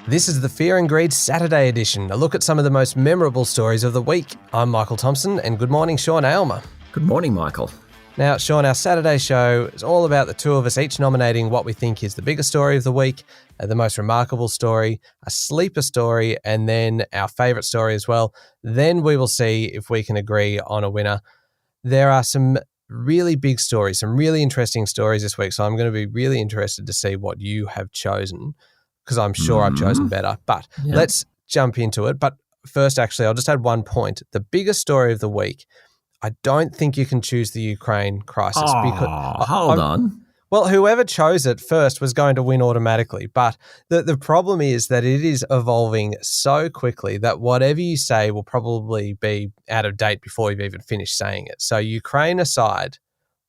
This is the Fear and Greed Saturday edition, a look at some of the most memorable stories of the week. I'm Michael Thompson, and good morning, Sean Aylmer. Good morning, Michael. Now, Sean, our Saturday show is all about the two of us each nominating what we think is the biggest story of the week, the most remarkable story, a sleeper story, and then our favourite story as well. Then we will see if we can agree on a winner. There are some really big stories, some really interesting stories this week, so I'm going to be really interested to see what you have chosen, because I'm sure I've chosen better. But let's jump into it. But first, actually, I'll just add one point. The biggest story of the week, I don't think you can choose the Ukraine crisis. Hold on. Well, whoever chose it first was going to win automatically. But the problem is that it is evolving so quickly that whatever you say will probably be out of date before you've even finished saying it. So Ukraine aside,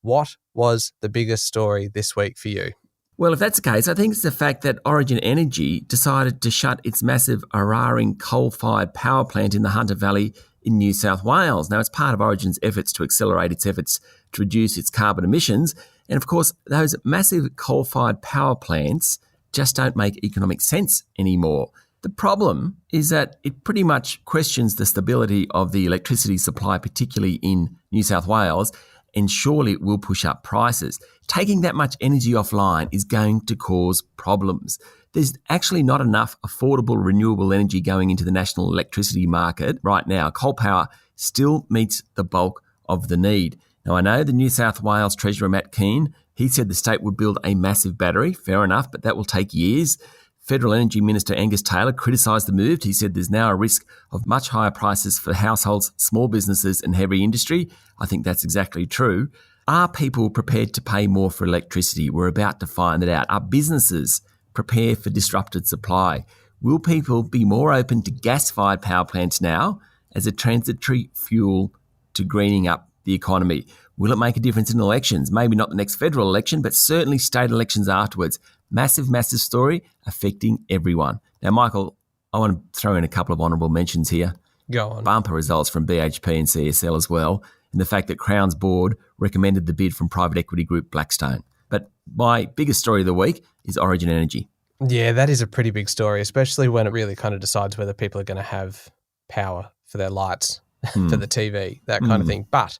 what was the biggest story this week for you? Well, if that's the case, I think it's the fact that Origin Energy decided to shut its massive Araring coal-fired power plant in the Hunter Valley in New South Wales. Now, it's part of Origin's efforts to accelerate its efforts to reduce its carbon emissions. And of course, those massive coal-fired power plants just don't make economic sense anymore. The problem is that it pretty much questions the stability of the electricity supply, particularly in New South Wales, and surely it will push up prices. Taking that much energy offline is going to cause problems. There's actually not enough affordable renewable energy going into the national electricity market right now. Coal power still meets the bulk of the need. Now, I know the New South Wales Treasurer, Matt Keane, he said the state would build a massive battery. Fair enough, but that will take years. Federal Energy Minister Angus Taylor criticised the move. He said there's now a risk of much higher prices for households, small businesses and heavy industry. I think that's exactly true. Are people prepared to pay more for electricity? We're about to find it out. Are businesses prepared for disrupted supply? Will people be more open to gas-fired power plants now as a transitory fuel to greening up the economy? Will it make a difference in elections? Maybe not the next federal election, but certainly state elections afterwards. Massive, massive story affecting everyone. Now, Michael, I want to throw in a couple of honourable mentions here. Go on. Bumper results from BHP and CSL as well, and the fact that Crown's board recommended the bid from private equity group Blackstone. But my biggest story of the week is Origin Energy. Yeah, that is a pretty big story, especially when it really kind of decides whether people are going to have power for their lights, for the TV, that kind of thing. But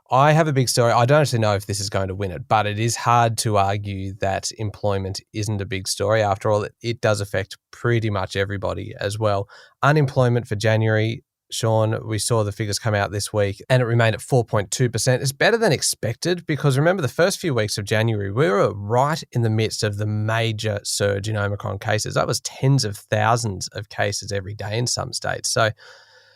I have a big story. I don't actually know if this is going to win it, but it is hard to argue that employment isn't a big story. After all, it does affect pretty much everybody as well. Unemployment for January, Sean, we saw the figures come out this week and it remained at 4.2%. It's better than expected because remember the first few weeks of January, we were right in the midst of the major surge in Omicron cases. That was tens of thousands of cases every day in some states. So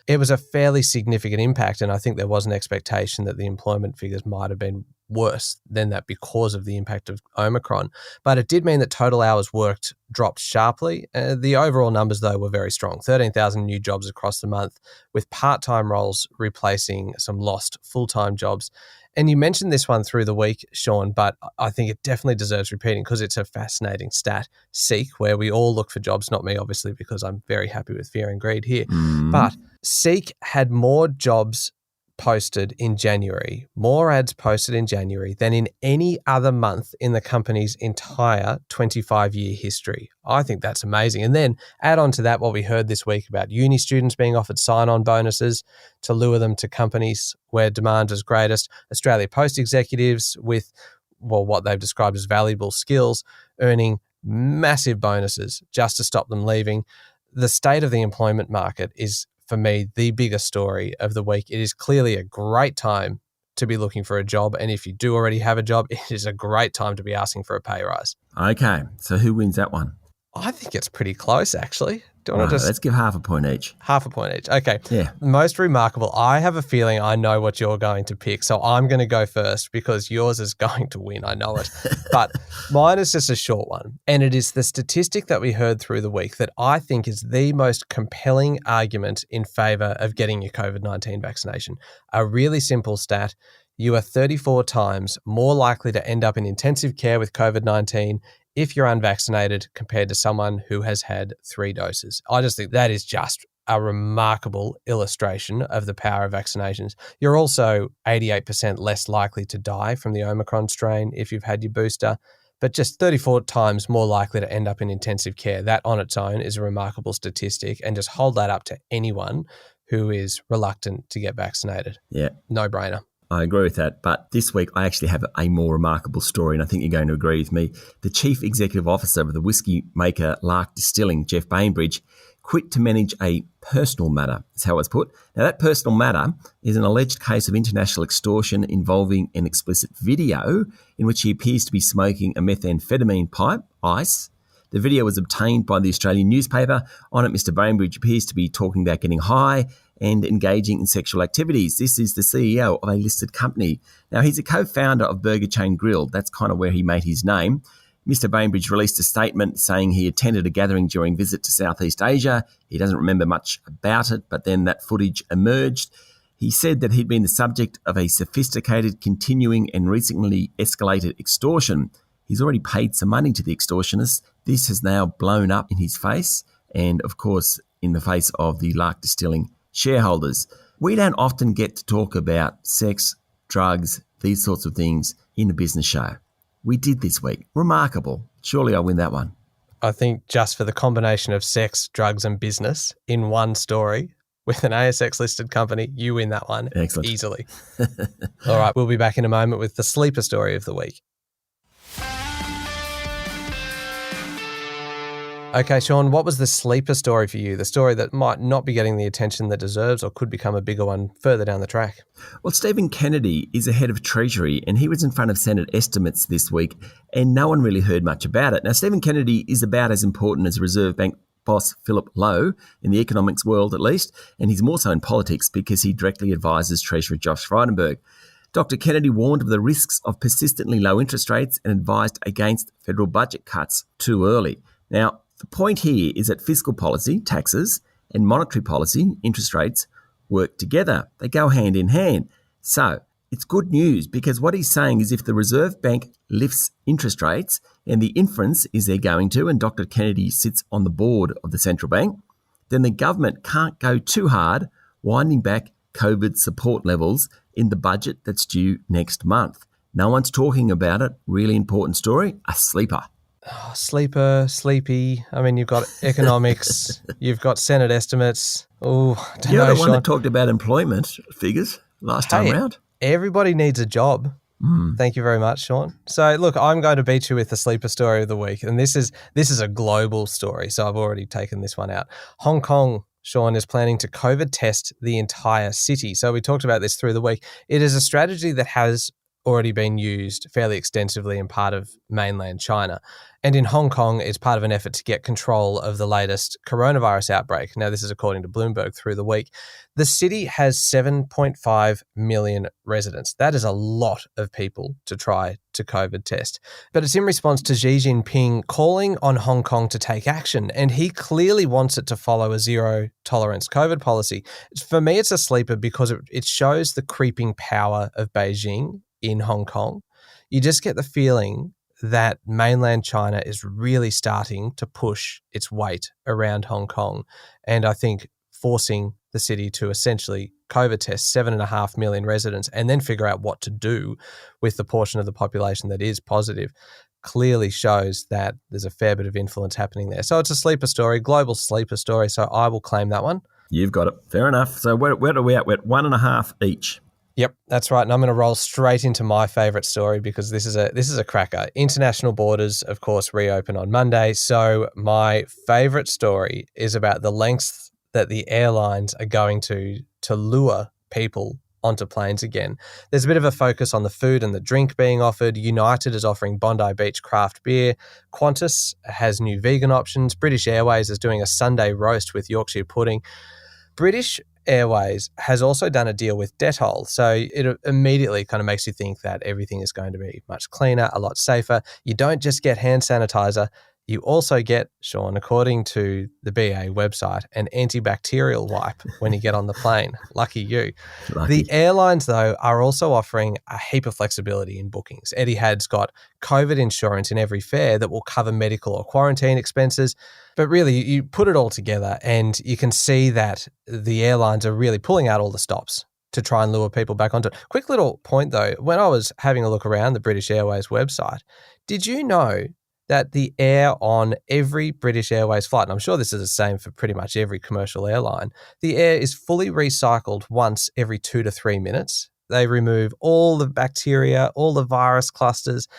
it was a fairly significant impact, and I think there was an expectation that the employment figures might have been worse than that because of the impact of Omicron. But it did mean that total hours worked dropped sharply. The overall numbers, though, were very strong. 13,000 new jobs across the month, with part-time roles replacing some lost full-time jobs. And you mentioned this one through the week, Sean, but I think it definitely deserves repeating because it's a fascinating stat. Seek, where we all look for jobs, not me, obviously, because I'm very happy with Fear and Greed here. But Seek had more jobs posted in January, more ads posted in January than in any other month in the company's entire 25-year history. I think that's amazing. And then add on to that what we heard this week about uni students being offered sign-on bonuses to lure them to companies where demand is greatest, Australia Post executives with, well, what they've described as valuable skills, earning massive bonuses just to stop them leaving. The state of the employment market is, for me, the biggest story of the week. It is clearly a great time to be looking for a job. And if you do already have a job, it is a great time to be asking for a pay rise. Okay, so who wins that one? I think it's pretty close, actually. Do you want to just... Let's give half a point each. Half a point each. Okay. Yeah. Most remarkable. I have a feeling I know what you're going to pick. So I'm going to go first because yours is going to win. I know it. But mine is just a short one. And it is the statistic that we heard through the week that I think is the most compelling argument in favour of getting your COVID-19 vaccination. A really simple stat. You are 34 times more likely to end up in intensive care with COVID-19 if you're unvaccinated compared to someone who has had 3 doses. I just think that is just a remarkable illustration of the power of vaccinations. You're also 88% less likely to die from the Omicron strain if you've had your booster. but just 34 times more likely to end up in intensive care. That on its own is a remarkable statistic, and just hold that up to anyone who is reluctant to get vaccinated. Yeah. No brainer. I agree with that. But this week, I actually have a more remarkable story, and I think you're going to agree with me. The Chief Executive Officer of the whiskey maker Lark Distilling, Jeff Bainbridge, quit to manage a personal matter, is how it's put. Now, that personal matter is an alleged case of international extortion involving an explicit video in which he appears to be smoking a methamphetamine pipe, ice. The video was obtained by the Australian newspaper. On it, Mr. Bainbridge appears to be talking about getting high and engaging in sexual activities. This is the CEO of a listed company. Now, he's a co-founder of Burger Chain Grill. That's kind of where he made his name. Mr. Bainbridge released a statement saying he attended a gathering during visit to Southeast Asia. He doesn't remember much about it, but then that footage emerged. He said that he'd been the subject of a sophisticated, continuing and recently escalated extortion. He's already paid some money to the extortionists. This has now blown up in his face and, of course, in the face of the Lark Distilling shareholders. We don't often get to talk about sex, drugs, these sorts of things in a business show. We did this week. Remarkable. Surely I win that one. I think just for the combination of sex, drugs and business in one story with an ASX-listed company, you win that one. Excellent. Easily. All right, we'll be back in a moment with the sleeper story of the week. Okay, Sean, what was the sleeper story for you? The story that might not be getting the attention that deserves or could become a bigger one further down the track? Well, Stephen Kennedy is the head of Treasury, and he was in front of Senate estimates this week, and no one really heard much about it. Now, Stephen Kennedy is about as important as Reserve Bank boss Philip Lowe, in the economics world at least, and he's more so in politics because he directly advises Treasurer Josh Frydenberg. Dr. Kennedy warned of the risks of persistently low interest rates and advised against federal budget cuts too early. Now, the point here is that fiscal policy, taxes, and monetary policy, interest rates, work together. They go hand in hand. So it's good news because what he's saying is if the Reserve Bank lifts interest rates, and the inference is they're going to, and Dr. Kennedy sits on the board of the central bank, then the government can't go too hard winding back COVID support levels in the budget that's due next month. No one's talking about it. Really important story. A sleeper. Oh, sleeper, sleepy. I mean, you've got economics, you've got Senate estimates. Oh, I don't know, You're the one Sean. that talked about employment figures last time round. Everybody needs a job. Thank you very much, Sean. So, look, I'm going to beat you with the sleeper story of the week, and this is a global story, so I've already taken this one out. Hong Kong, Sean, is planning to COVID test the entire city. So we talked about this through the week. It is a strategy that has already been used fairly extensively in part of mainland China. And in Hong Kong, it's part of an effort to get control of the latest coronavirus outbreak. Now, this is according to Bloomberg through the week. The city has 7.5 million residents. That is a lot of people to try to COVID test. But it's in response to Xi Jinping calling on Hong Kong to take action. And he clearly wants it to follow a zero tolerance COVID policy. For me, it's a sleeper because it shows the creeping power of Beijing in Hong Kong. You just get the feeling that mainland China is really starting to push its weight around Hong Kong. And I think forcing the city to essentially COVID test 7.5 million residents and then figure out what to do with the portion of the population that is positive clearly shows that there's a fair bit of influence happening there. So it's a sleeper story, global sleeper story. So I will claim that one. You've got it. Fair enough. So where are we at? We're at 1.5 each. Yep, that's right. And I'm going to roll straight into my favourite story because this is a cracker. International borders, of course, reopen on Monday. So my favourite story is about the lengths that the airlines are going to lure people onto planes again. There's a bit of a focus on the food and the drink being offered. United is offering Bondi Beach craft beer. Qantas has new vegan options. British Airways is doing a Sunday roast with Yorkshire pudding. British Airways has also done a deal with Dettol. So it immediately kind of makes you think that everything is going to be much cleaner, a lot safer. You don't just get hand sanitizer. You also get, Sean, according to the BA website, an antibacterial wipe when you get on the plane. Lucky you. Lucky. The airlines, though, are also offering a heap of flexibility in bookings. Etihad's got COVID insurance in every fare that will cover medical or quarantine expenses. But really, you put it all together and you can see that the airlines are really pulling out all the stops to try and lure people back onto it. Quick little point though, when I was having a look around the British Airways website, did you know that the air on every British Airways flight, and I'm sure this is the same for pretty much every commercial airline, the air is fully recycled once every 2 to 3 minutes. They remove all the bacteria, all the virus clusters,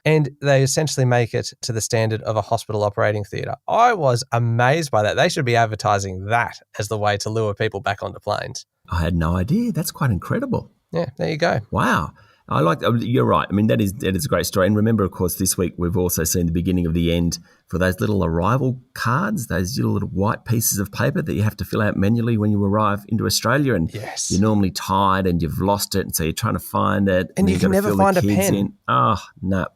and they essentially make it to the standard of a hospital operating theatre. I was amazed by that. They should be advertising that as the way to lure people back onto planes. I had no idea. That's quite incredible. Yeah, there you go. Wow. You're right. I mean, that is a great story. And remember, of course, this week we've also seen the beginning of the end for those little arrival cards, those little white pieces of paper that you have to fill out manually when you arrive into Australia. And yes, you're normally tired and you've lost it. And so you're trying to find it. And you can never find a pen. Oh, no.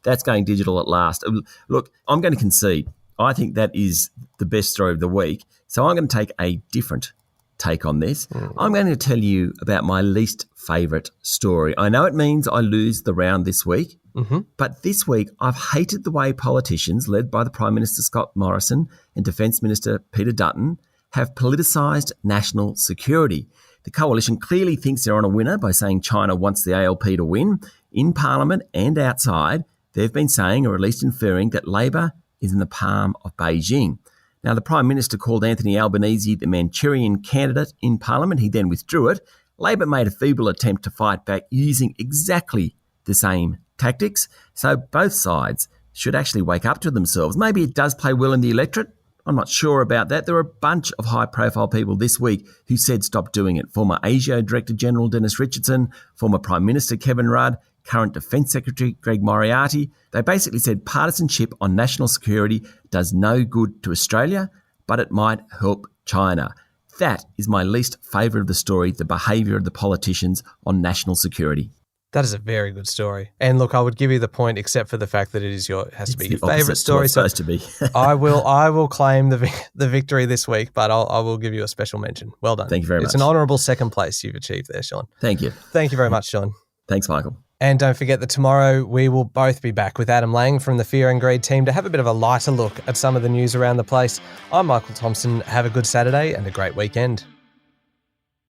That's going digital at last. Look, I'm going to concede. I think that is the best story of the week. So I'm going to take a different take on this. I'm going to tell you about my least favourite story. I know it means I lose the round this week, but this week I've hated the way politicians, led by the Prime Minister Scott Morrison and Defence Minister Peter Dutton, have politicised national security. The coalition clearly thinks they're on a winner by saying China wants the ALP to win. In Parliament and outside, they've been saying, or at least inferring, that Labor is in the palm of Beijing. Now, the Prime Minister called Anthony Albanese the Manchurian candidate in Parliament. He then withdrew it. Labor made a feeble attempt to fight back using exactly the same tactics. So both sides should actually wake up to themselves. Maybe it does play well in the electorate. I'm not sure about that. There were a bunch of high-profile people this week who said stop doing it. Former ASIO Director General Dennis Richardson, former Prime Minister Kevin Rudd, current Defence Secretary Greg Moriarty. They basically said partisanship on national security does no good to Australia, but it might help China. That is my least favourite of the story, the behaviour of the politicians on national security. That is a very good story. And look, I would give you the point, except for the fact that it has to be your favourite story. It's supposed to be. I will claim the victory this week, but I will give you a special mention. Well done. Thank you very much. It's an honourable second place you've achieved there, Sean. Thank you. Thank you very much, Sean. Thanks, Michael. And don't forget that tomorrow we will both be back with Adam Lang from the Fear and Greed team to have a bit of a lighter look at some of the news around the place. I'm Michael Thompson. Have a good Saturday and a great weekend.